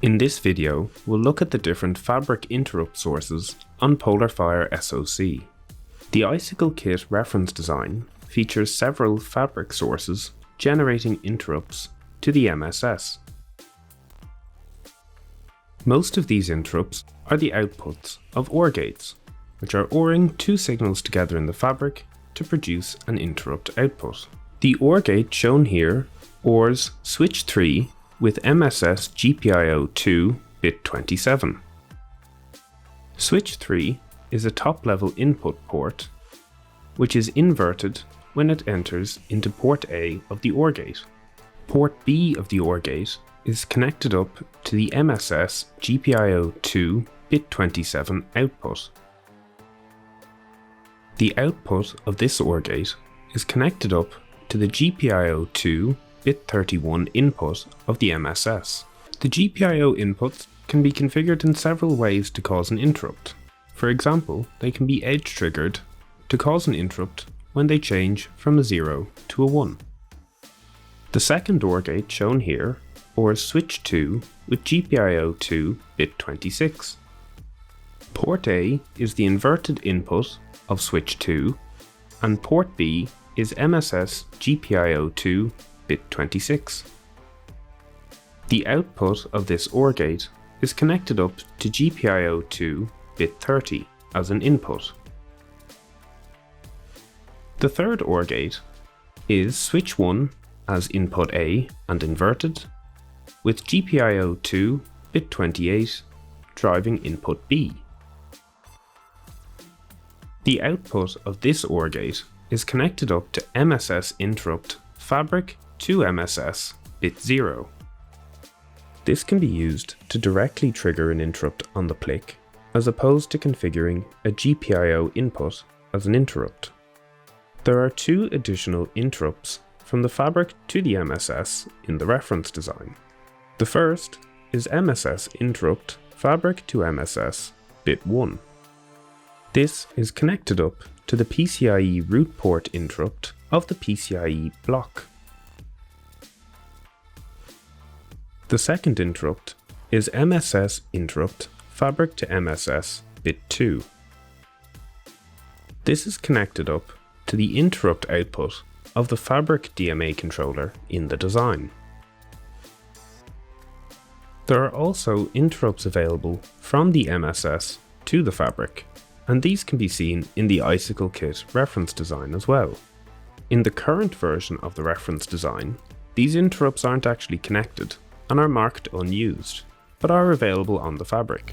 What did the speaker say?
In this video, we'll look at the different fabric interrupt sources on PolarFire SoC. The Icicle kit reference design features several fabric sources generating interrupts to the MSS. Most of these interrupts are the outputs of OR gates, which are ORing two signals together in the fabric to produce an interrupt output. The OR gate shown here ORs switch 3 with MSS GPIO2 bit 27. Switch 3 is a top-level input port, which is inverted when it enters into port A of the OR gate. Port B of the OR gate is connected up to the MSS GPIO2 bit 27 output. The output of this OR gate is connected up to the GPIO2 bit 31 input of the MSS. The GPIO inputs can be configured in several ways to cause an interrupt. For example, they can be edge triggered to cause an interrupt when they change from a 0 to a 1. The second OR gate shown here ORs switch 2 with GPIO2 bit 26. Port A is the inverted input of switch 2 and port B is MSS GPIO2 bit 26. The output of this OR gate is connected up to GPIO2 bit 30 as an input. The third OR gate is switch 1 as input A and inverted, with GPIO2 bit 28 driving input B. The output of this OR gate is connected up to MSS interrupt fabric to MSS bit 0. This can be used to directly trigger an interrupt on the PLC, as opposed to configuring a GPIO input as an interrupt. There are two additional interrupts from the fabric to the MSS in the reference design. The first is MSS interrupt fabric to MSS bit 1. This is connected up to the PCIe root port interrupt of the PCIe block. The second interrupt is MSS interrupt fabric to MSS bit 2. This is connected up to the interrupt output of the fabric DMA controller in the design. There are also interrupts available from the MSS to the fabric, and these can be seen in the Icicle kit reference design as well. In the current version of the reference design, these interrupts aren't actually connected and are marked unused, but are available on the fabric.